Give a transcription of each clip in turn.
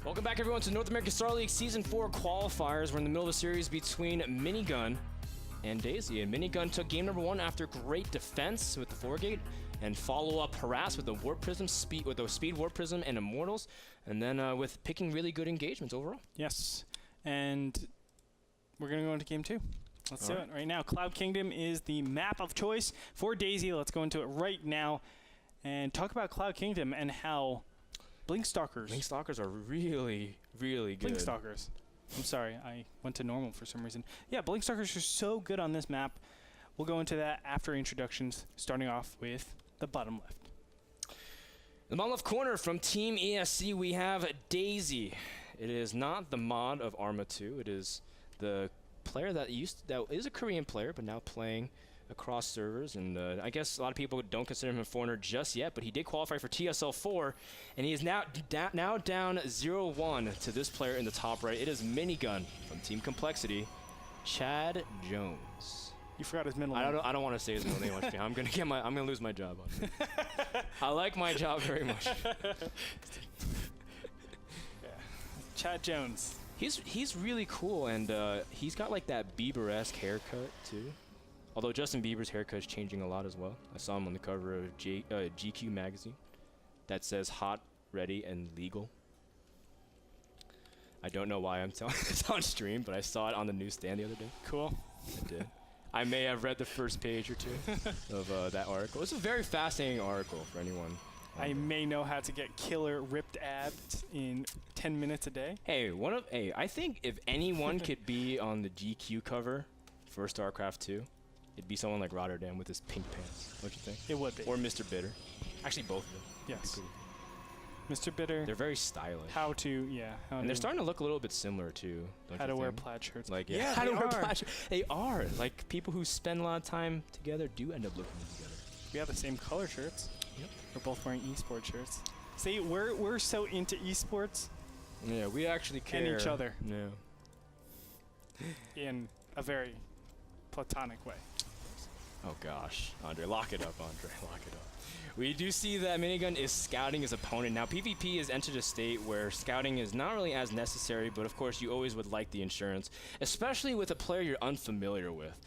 Welcome back, everyone, to North American Star League Season 4 qualifiers. We're in the middle of a series between Minigun and Daisy. And Minigun took game number 1 after great defense with the 4-gate and follow-up harass with the Warp Prism, speed Warp Prism and Immortals, and then with picking really good engagements overall. Yes, and we're going to go into game 2. Let's do it right now. Cloud Kingdom is the map of choice for Daisy. Let's go into it right now and talk about Cloud Kingdom and how Blinkstalkers are really, really good. Blinkstalkers. I'm sorry, I went to normal for some reason. Yeah, Blinkstalkers are so good on this map. We'll go into that after introductions, starting off with the bottom left. In the bottom left corner from Team ESC, we have Daisy. It is not the mod of Arma 2. It is the player that is a Korean player, but now playing across servers, and I guess a lot of people don't consider him a foreigner just yet, but he did qualify for TSL 4, and he is now down 0-1 to this player in the top right. It is Minigun from Team Complexity, Chad Jones. You forgot his middle name. I don't want to say his middle name. I'm gonna lose my job on it. I like my job very much. Yeah. Chad Jones. He's really cool, and he's got like that Bieber-esque haircut too. Although Justin Bieber's haircut is changing a lot as well. I saw him on the cover of GQ magazine that says hot, ready, and legal. I don't know why I'm telling this on stream, but I saw it on the newsstand the other day. Cool. I did. I may have read the first page or two of that article. It's a very fascinating article for anyone. I may know how to get killer ripped abs in 10 minutes a day. Hey, I think if anyone could be on the GQ cover for StarCraft II, it'd be someone like Rotterdam with his pink pants, don't you think? It would be. Or Mr. Bitter. Actually, both of them. Yes. Mr. Bitter. They're very stylish. And they're starting to look a little bit similar, too. How to wear plaid shirts. Like, yeah, how to wear plaid shirts. They are. Like, people who spend a lot of time together do end up looking together. We have the same color shirts. Yep. We're both wearing esports shirts. See, we're so into esports. Yeah, we actually care. And each other. Yeah. In a very platonic way. Oh gosh, Andre, lock it up, Andre, lock it up. We do see that Minigun is scouting his opponent. Now, PvP has entered a state where scouting is not really as necessary, but of course you always would like the insurance, especially with a player you're unfamiliar with.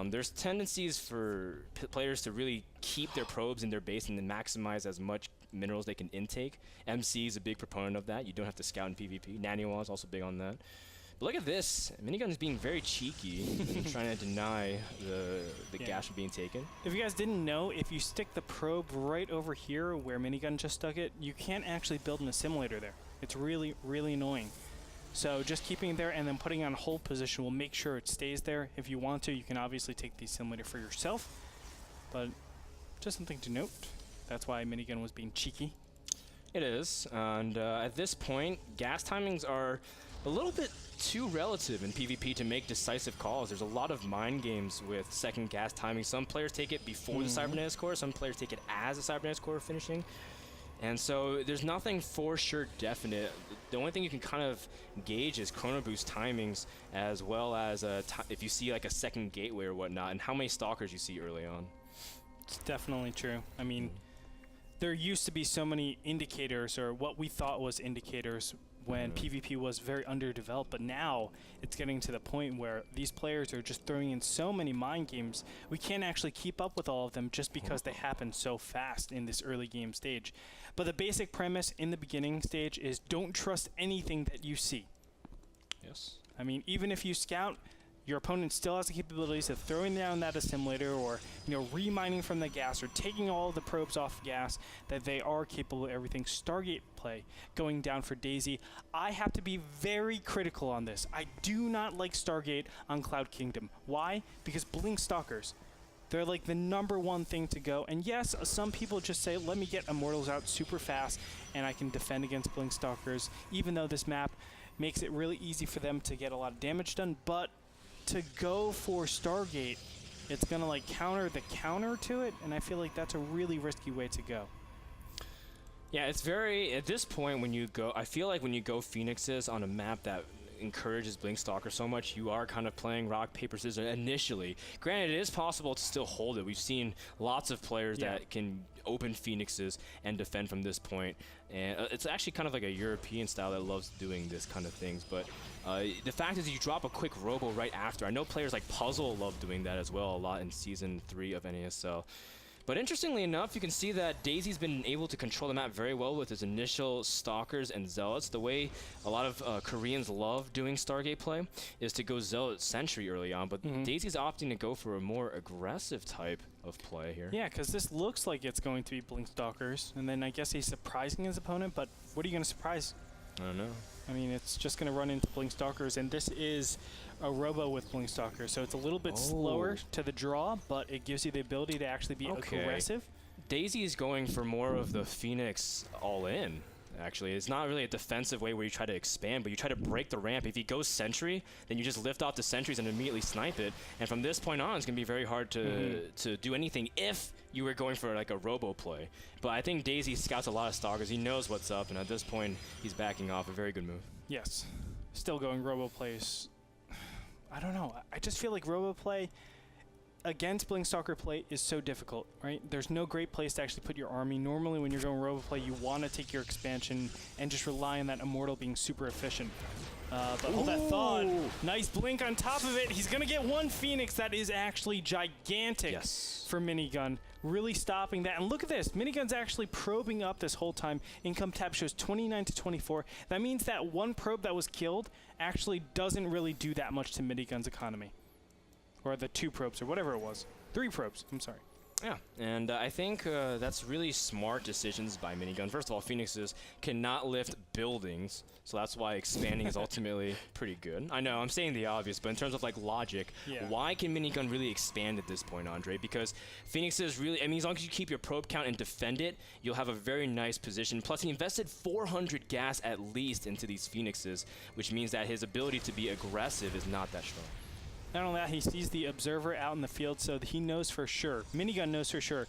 There's tendencies for players to really keep their probes in their base and then maximize as much minerals they can intake. MC is a big proponent of that. You don't have to scout in PvP. Naniwal is also big on that. But look at this. Minigun is being very cheeky and trying to deny the gas from being taken. If you guys didn't know, if you stick the probe right over here where Minigun just stuck it, you can't actually build an assimilator there. It's really, really annoying. So just keeping it there and then putting it on hold position will make sure it stays there. If you want to, you can obviously take the assimilator for yourself. But just something to note. That's why Minigun was being cheeky. It is. And at this point, gas timings are a little bit too relative in PvP to make decisive calls. There's a lot of mind games with second gas timing. Some players take it before the cybernetics core. Some players take it as the cybernetics core finishing. And so there's nothing for sure definite. The only thing you can kind of gauge is chrono boost timings, as well as if you see like a second gateway or whatnot, and how many stalkers you see early on. It's definitely true. I mean, there used to be so many indicators, or what we thought was indicators, when PvP was very underdeveloped, but now it's getting to the point where these players are just throwing in so many mind games, we can't actually keep up with all of them just because they happen so fast in this early game stage. But the basic premise in the beginning stage is don't trust anything that you see. Yes. I mean, even if you scout, your opponent still has the capabilities of throwing down that assimilator, or remining from the gas, or taking all the probes off gas, that they are capable of everything. Stargate play going down for Daisy. I have to be very critical on this. I do not like Stargate on Cloud Kingdom. Why? Because Blinkstalkers, they're like the #1 thing to go. And yes, some people just say, let me get Immortals out super fast and I can defend against Blinkstalkers, even though this map makes it really easy for them to get a lot of damage done. But to go for Stargate, it's going to like counter the counter to it, and I feel like that's a really risky way to go. Yeah, it's very, at this point when you go, I feel like when you go Phoenixes on a map that encourages Blinkstalker so much, you are kind of playing rock, paper, scissors initially. Granted, it is possible to still hold it. We've seen lots of players that can open Phoenixes and defend from this point. And it's actually kind of like a European style that loves doing this kind of things. But the fact is you drop a quick robo right after. I know players like Puzzle love doing that as well a lot in Season 3 of NASL. But interestingly enough, you can see that Daisy's been able to control the map very well with his initial Stalkers and Zealots. The way a lot of Koreans love doing Stargate play is to go Zealot Sentry early on, but Daisy's opting to go for a more aggressive type of play here. Yeah, because this looks like it's going to be Blinkstalkers, and then I guess he's surprising his opponent, but what are you going to surprise? I don't know. I mean, it's just going to run into Blinkstalkers, and this is a robo with Blinkstalker, so it's a little bit slower to the draw, but it gives you the ability to actually be aggressive. Daisy is going for more of the Phoenix all-in, actually. It's not really a defensive way where you try to expand, but you try to break the ramp. If he goes Sentry, then you just lift off the Sentries and immediately snipe it, and from this point on, it's going to be very hard to do anything if you were going for like a robo play. But I think Daisy scouts a lot of Stalkers. He knows what's up, and at this point, he's backing off. A very good move. Yes. Still going robo plays. I don't know. I just feel like robo play against Blinkstalker play is so difficult, right? There's no great place to actually put your army. Normally when you're going robo play, you want to take your expansion and just rely on that Immortal being super efficient. But hold that thought. Nice blink on top of it. He's going to get one Phoenix. That is actually gigantic for Minigun. Really stopping that. And look at this. Minigun's actually probing up this whole time. Income tab shows 29 to 24. That means that one probe that was killed actually doesn't really do that much to Minigun's economy. Or the 2 probes or whatever it was. 3 probes. I'm sorry. Yeah, and I think that's really smart decisions by Minigun. First of all, Phoenixes cannot lift buildings, so that's why expanding is ultimately pretty good. I know, I'm saying the obvious, but in terms of like logic, why can Minigun really expand at this point, Andre? Because Phoenixes really, I mean, as long as you keep your probe count and defend it, you'll have a very nice position. Plus, he invested 400 gas at least into these Phoenixes, which means that his ability to be aggressive is not that strong. Not only that, he sees the observer out in the field, so he knows for sure, Minigun knows for sure,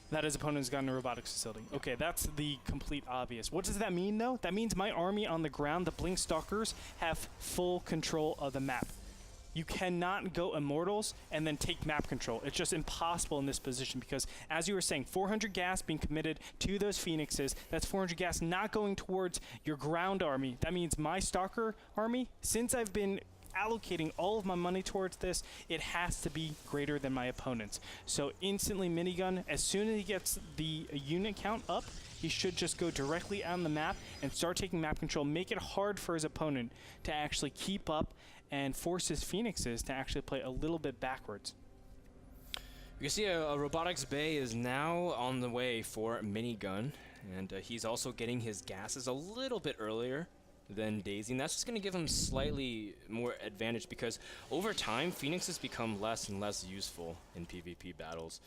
that his opponent's got a robotics facility. Okay, that's the complete obvious. What does that mean, though? That means my army on the ground, the Blinkstalkers, have full control of the map. You cannot go Immortals and then take map control. It's just impossible in this position because, as you were saying, 400 gas being committed to those Phoenixes. That's 400 gas not going towards your ground army. That means my Stalker army, since I've been allocating all of my money towards this, it has to be greater than my opponent's. So instantly Minigun, as soon as he gets the unit count up, he should just go directly on the map and start taking map control, make it hard for his opponent to actually keep up and force his Phoenixes to actually play a little bit backwards. You can see a robotics bay is now on the way for Minigun, and he's also getting his gases a little bit earlier than Daisy, and that's just going to give him slightly more advantage because over time Phoenixes become less and less useful in PvP battles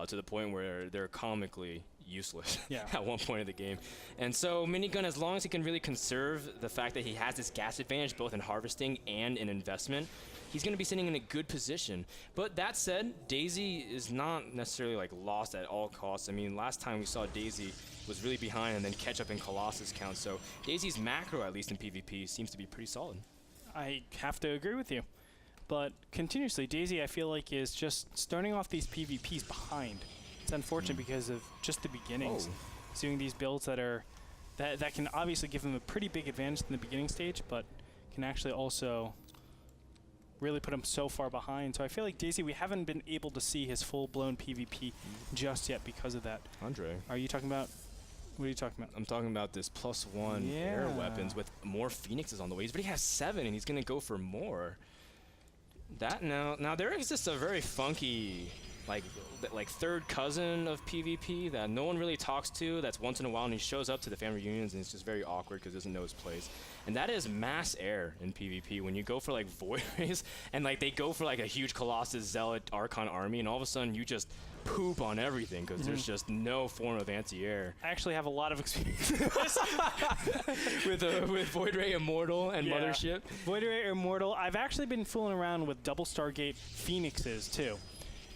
to the point where they're comically useless at one point of the game. And so Minigun, as long as he can really conserve the fact that he has this gas advantage both in harvesting and in investment, he's going to be sitting in a good position. But that said, Daisy is not necessarily like lost at all costs. I mean, last time we saw Daisy was really behind and then catch up in Colossus count. So Daisy's macro, at least in PvP, seems to be pretty solid. I have to agree with you. But continuously, Daisy, I feel like, is just starting off these PvPs behind. It's unfortunate because of just the beginnings. Doing these builds that are that can obviously give him a pretty big advantage in the beginning stage, but can actually also really put him so far behind. So I feel like Daisy, we haven't been able to see his full-blown PvP just yet because of that. Andre, are you talking about? What are you talking about? I'm talking about this +1 air weapons with more Phoenixes on the way. He's already has 7, and he's going to go for more. That now there exists a very funky like third cousin of PvP that no one really talks to, that's once in a while, and he shows up to the fan reunions and it's just very awkward because he doesn't know his place. And that is mass air in PvP. When you go for like Void Rays and like they go for like a huge Colossus Zealot Archon army, and all of a sudden you just poop on everything because there's just no form of anti-air. I actually have a lot of experience with Void Ray Immortal and Mothership. Void Ray Immortal. I've actually been fooling around with double Stargate Phoenixes too.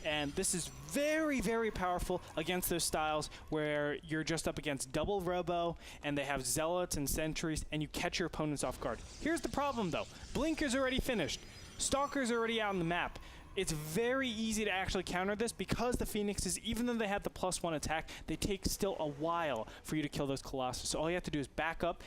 And this is very, very powerful against those styles where you're just up against double robo and they have zealots and sentries and you catch your opponents off guard. Here's the problem though. Blinker's already finished. Stalker's already out on the map. It's very easy to actually counter this because the Phoenixes, even though they have the +1 attack, they take still a while for you to kill those Colossus. So all you have to do is back up,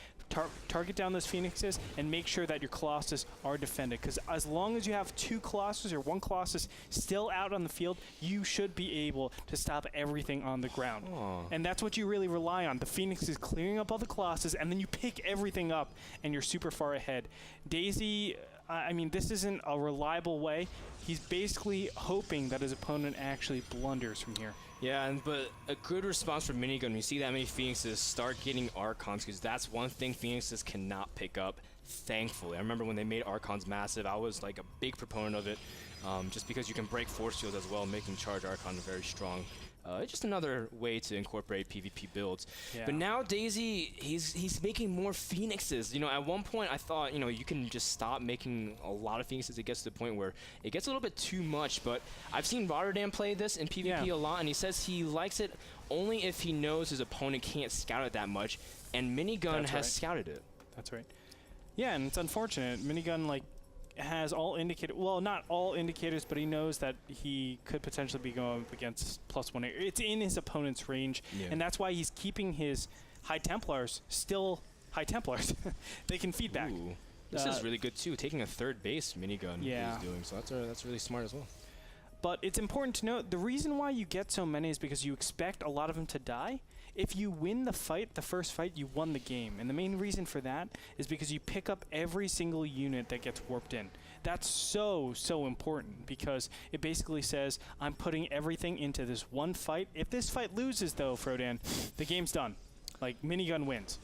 target down those Phoenixes, and make sure that your Colossus are defended. Because as long as you have 2 Colossus or 1 Colossus still out on the field, you should be able to stop everything on the ground. Aww. And that's what you really rely on. The Phoenixes clearing up all the Colossus, and then you pick everything up, and you're super far ahead. Daisy, I mean, this isn't a reliable way. He's basically hoping that his opponent actually blunders from here. Yeah, but a good response from Minigun when you see that many Phoenixes start getting Archons, because that's one thing Phoenixes cannot pick up, thankfully. I remember when they made Archons massive, I was like a big proponent of it, just because you can break force fields as well, making charge Archons very strong. Just another way to incorporate PvP builds. Yeah. But now Daisy, he's making more Phoenixes. You know, at one point I thought, you know, you can just stop making a lot of Phoenixes. It gets to the point where it gets a little bit too much. But I've seen Rotterdam play this in PvP a lot, and he says he likes it only if he knows his opponent can't scout it that much. And Minigun has scouted it. That's right. Yeah, and it's unfortunate. Minigun, like, has all indicators, well, not all indicators, but he knows that he could potentially be going up against +1. It's in his opponent's range, and that's why he's keeping his High Templars still High Templars. They can feedback. Ooh. This is really good too, taking a 3rd base Minigun he's doing, so that's really smart as well. But it's important to note, the reason why you get so many is because you expect a lot of them to die. If you win the fight, the first fight, you won the game. And the main reason for that is because you pick up every single unit that gets warped in. That's so, so important because it basically says, I'm putting everything into this one fight. If this fight loses, though, Frodan, the game's done. Like, Minigun wins.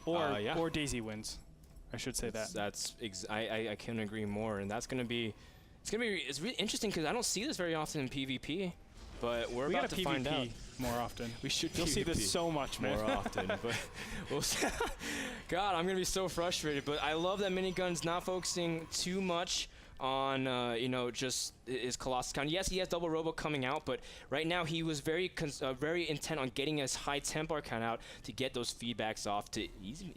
Or Daisy wins. I should say that. I couldn't agree more. And that's going to be... It's really interesting because I don't see this very often in PvP. But we're about to find out more often. We should. You'll see this so much more often. But we'll see. God, I'm gonna be so frustrated. But I love that Minigun's not focusing too much on you know, just his Colossus count. Yes, he has double robo coming out, but right now he was very intent on getting his high Templar count out to get those feedbacks off, to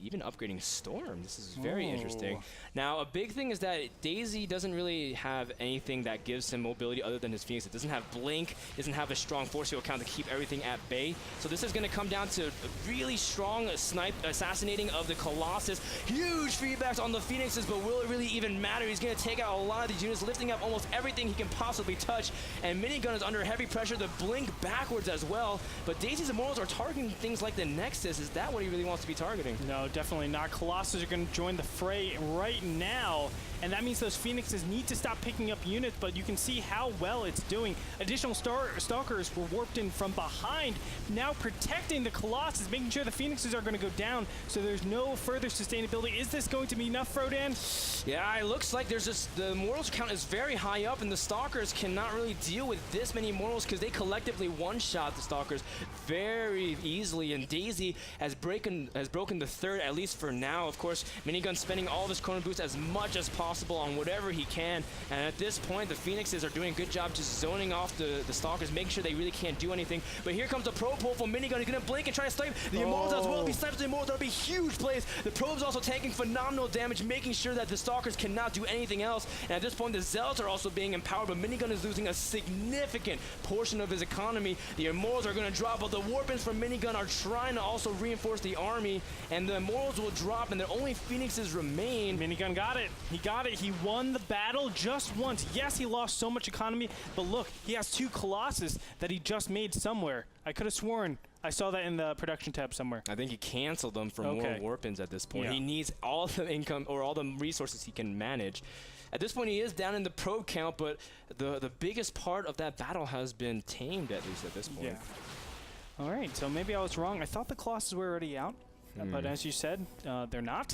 even upgrading Storm. This is very interesting. Now, a big thing is that Daisy doesn't really have anything that gives him mobility other than his Phoenix. It doesn't have Blink, doesn't have a strong force field count to keep everything at bay. So this is going to come down to a really strong assassinating of the Colossus. Huge feedbacks on the Phoenixes, but will it really even matter? He's going to take out a lot of these units, lifting up almost everything he can possibly touch, and Minigun is under heavy pressure to blink backwards as well. But Daisy's Immortals are targeting things like the Nexus. Is that what he really wants to be targeting? No, definitely not. Colossus are going to join the fray right now, and that means those Phoenixes need to stop picking up units, but you can see how well it's doing. Additional Stalkers were warped in from behind, now protecting the Colossus, making sure the Phoenixes are going to go down, so there's no further sustainability. Is this going to be enough, Frodan? Yeah, it looks like there's just, the Immortals count is very high up, and the Stalkers cannot really deal with this many Immortals because they collectively one-shot the Stalkers very easily, and Daisy has broken the 3rd, at least for now. Of course, Minigun spending all of his Chrono Boost as much as possible on whatever he can, and at this point, the Phoenixes are doing a good job just zoning off the Stalkers, making sure they really can't do anything. But here comes the Probe pull from Minigun. He's going to blink and try to snipe the Immortals as well. If he snipes the Immortals, that'll be huge plays. The Probe's also taking phenomenal damage, making sure that the Stalkers cannot do anything else, and at this point, the Zealots are also being empowered, but Minigun is losing a significant portion of his economy. The Immortals are going to drop, but the Warpins from Minigun are trying to also reinforce the army, and the Immortals will drop, and the only Phoenixes remain. Minigun got it. He got it. He won the battle just once. Yes, he lost so much economy, but look, he has 2 Colossus that he just made somewhere. I could have sworn I saw that in the production tab somewhere. I think he canceled them for more Warpins at this point. Yeah. He needs all the income or all the resources he can manage. At this point, he is down in the probe count, but the biggest part of that battle has been tamed, at least at this point. Yeah. All right, so maybe I was wrong. I thought the Colossus were already out, but as you said, they're not.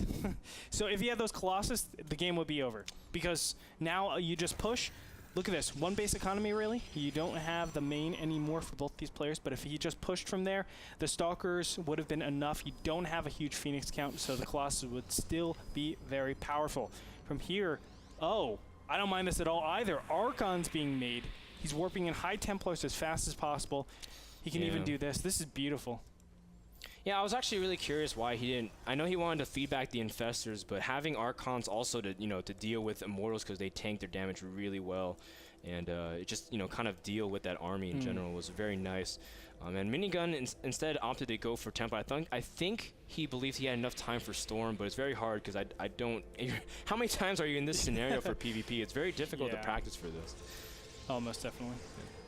So if you had those Colossus, the game would be over. Because now you just push. Look at this, 1 base economy really. You don't have the main anymore for both these players, but if he just pushed from there, the Stalkers would have been enough. You don't have a huge Phoenix count, so the Colossus would still be very powerful. From here, I don't mind this at all either. Archons being made. He's warping in high Templars as fast as possible. He can even do this. This is beautiful. Yeah, I was actually really curious why he didn't. I know he wanted to feedback the Infestors, but having Archons also to, to deal with Immortals because they tank their damage really well, and just, kind of deal with that army in general was very nice. And Minigun instead opted to go for Templar. I think he believes he had enough time for Storm, but it's very hard because I don't. How many times are you in this scenario for PvP? It's very difficult to practice for this. Oh, most definitely.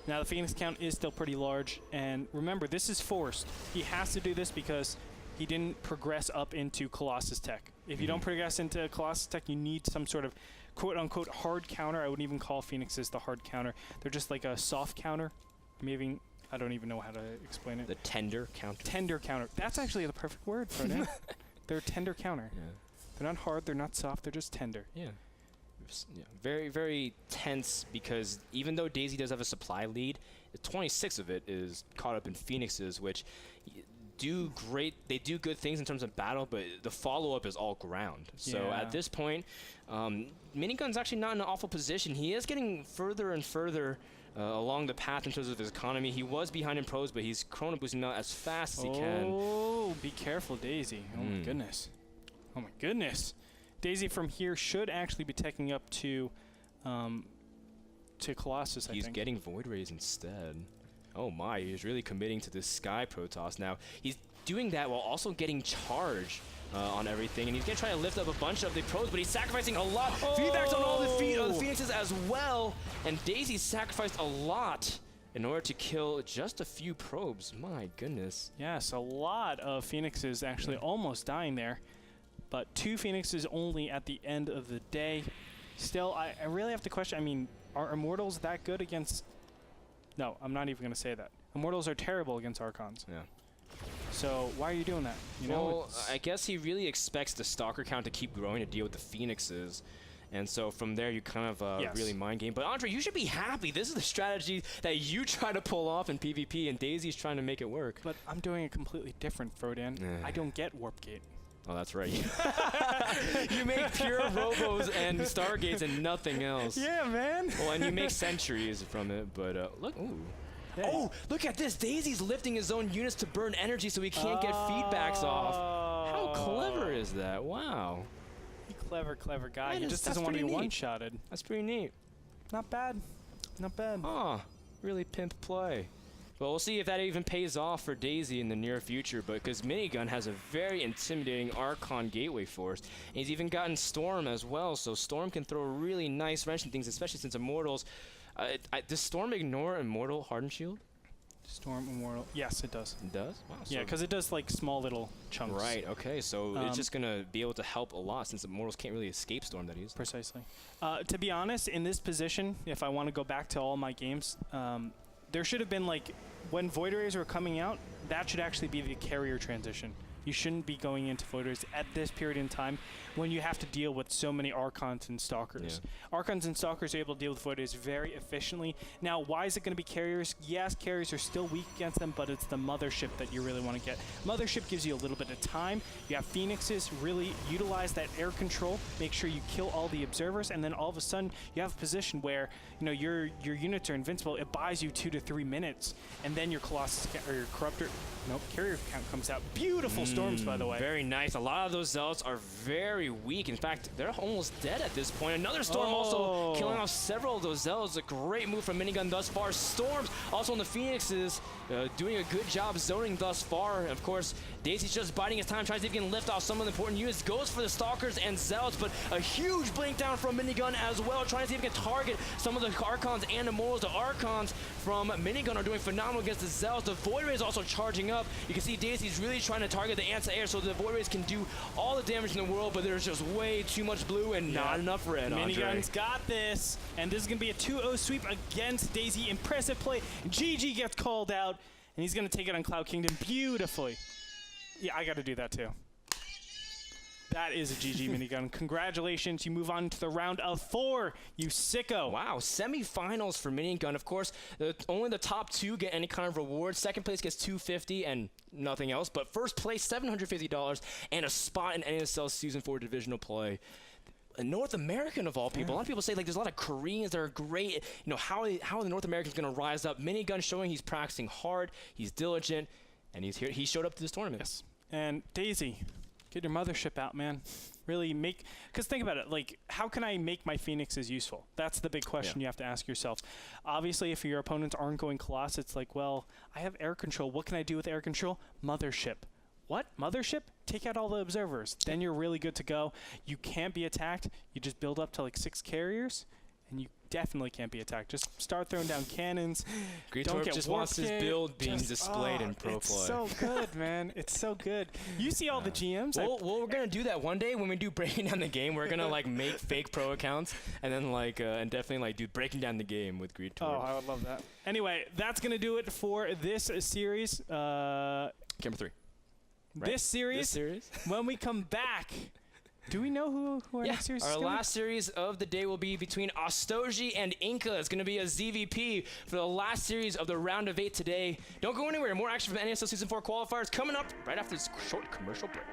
Now, the Phoenix count is still pretty large, and remember, this is forced. He has to do this because he didn't progress up into Colossus Tech. If you don't progress into Colossus Tech, you need some sort of quote-unquote hard counter. I wouldn't even call Phoenixes the hard counter. They're just like a soft counter. Maybe, I don't even know how to explain it. The tender counter. Tender counter. That's actually the perfect word for it. They're a tender counter. Yeah. They're not hard, they're not soft, they're just tender. Yeah. Very, very tense because even though Daisy does have a supply lead, 26 of it is caught up in Phoenixes, which do great. They do good things in terms of battle, but the follow-up is all ground. So at this point, Minigun's actually not in an awful position. He is getting further and further along the path in terms of his economy. He was behind in pros, but he's chrono boosting now as fast as he can. Oh, be careful, Daisy. Oh my goodness. Oh my goodness. Daisy from here should actually be taking up to Colossus, I think. He's getting Void Rays instead. Oh my, he's really committing to this Sky Protoss now. He's doing that while also getting charged on everything, and he's going to try to lift up a bunch of the pros, but he's sacrificing a lot. Feedbacks on all the Phoenixes as well, and Daisy sacrificed a lot in order to kill just a few probes. My goodness. Yes, a lot of Phoenixes actually almost dying there. But 2 Phoenixes only at the end of the day. Still, I really have to question, I mean, are Immortals that good against... No, I'm not even going to say that. Immortals are terrible against Archons. Yeah. So why are you doing that? Well, I guess he really expects the Stalker count to keep growing to deal with the Phoenixes. And so from there, you kind of really mind game. But Andre, you should be happy. This is the strategy that you try to pull off in PvP, and Daisy's trying to make it work. But I'm doing it completely different, Frodan. I don't get Warp Gate. Oh, that's right. You make pure Robos and Stargates and nothing else. Yeah, man. Well, and you make Sentries from it, but look. Ooh. Hey. Oh, look at this. Daisy's lifting his own units to burn energy so he can't get feedbacks off. How clever is that? Wow. Clever, clever guy. He just doesn't want to be one-shotted. That's pretty neat. Not bad. Not bad. Huh. Really pimp play. Well, we'll see if that even pays off for Daisy in the near future, but because Minigun has a very intimidating Archon gateway force, and he's even gotten Storm as well, so Storm can throw a really nice wrench in things, especially since Immortals. Does Storm ignore Immortal Hardened Shield? Storm Immortal. Yes, it does. It does? Wow. Yeah, because it does like small little chunks. Right, okay, so it's just going to be able to help a lot since Immortals can't really escape Storm that easily. Precisely. To be honest, in this position, if I want to go back to all my games, there should have been like, when Void Rays were coming out, that should actually be the carrier transition. You shouldn't be going into Void Rays at this period in time when you have to deal with so many Archons and Stalkers. Yeah. Archons and Stalkers are able to deal with Void Rays very efficiently. Now, why is it going to be carriers? Yes, carriers are still weak against them, but it's the Mothership that you really want to get. Mothership gives you a little bit of time. You have Phoenixes, really utilize that air control, make sure you kill all the observers, and then all of a sudden you have a position where your units are invincible. It buys you 2 to 3 minutes, and then your Colossus or your Corruptor, carrier count comes out. Beautiful storms, by the way. Very nice. A lot of those Zealots are very weak. In fact, they're almost dead at this point. Another Storm also killing off several of those Zealots. A great move from Minigun thus far. Storms also on the Phoenixes doing a good job zoning thus far. Of course, Daisy's just biding his time, trying to see if he can lift off some of the important units. Goes for the Stalkers and Zealots, but a huge blink down from Minigun as well, trying to see if he can target some of the Archons and Immortals. The Archons from Minigun are doing phenomenal against the Zealots. The Void Ray is also charging up. You can see Daisy's really trying to target the anti-air so the Void Rays can do all the damage in the world, but there's just way too much blue and not enough red. Minigun's got this, and this is going to be a 2-0 sweep against Daisy. Impressive play. GG gets called out, and he's going to take it on Cloud Kingdom beautifully. Yeah, I got to do that too. That is a GG Minigun. Congratulations. You move on to the round of 4, you sicko. Wow, semifinals for Minigun. Of course, only the top 2 get any kind of reward. Second place gets $250 and nothing else. But first place, $750 and a spot in NASL Season 4 divisional play. a North American of all people. A lot of people say like there's a lot of Koreans that are great. You know, how are the North Americans going to rise up? Minigun showing he's practicing hard, he's diligent, and he's here. He showed up to this tournament. Yes. And Daisy, get your mothership out, man. Really make, because think about it, like, how can I make my Phoenixes useful? That's the big question you have to ask yourself. Obviously, if your opponents aren't going Colossus, it's like, well, I have air control. What can I do with air control? Mothership. What? Mothership? Take out all the observers. Then you're really good to go. You can't be attacked. You just build up to like 6 carriers, and you definitely can't be attacked. Just start throwing down cannons. Gretorp just wants his build being displayed in pro play. It's so good, man. It's so good. You see all the GMs. Well, we're gonna do that one day when we do breaking down the game. We're gonna like make fake pro accounts and then like and definitely like do breaking down the game with Gretorp. Oh, I would love that. Anyway, that's gonna do it for this series. Camera 3. Right? This series. When we come back. Do we know who our next series is Our going to be? last series of the day will be between Ostoji and Inca. It's going to be a ZVP for the last series of the round of 8 today. Don't go anywhere. More action from the NASL Season 4 qualifiers coming up right after this short commercial break.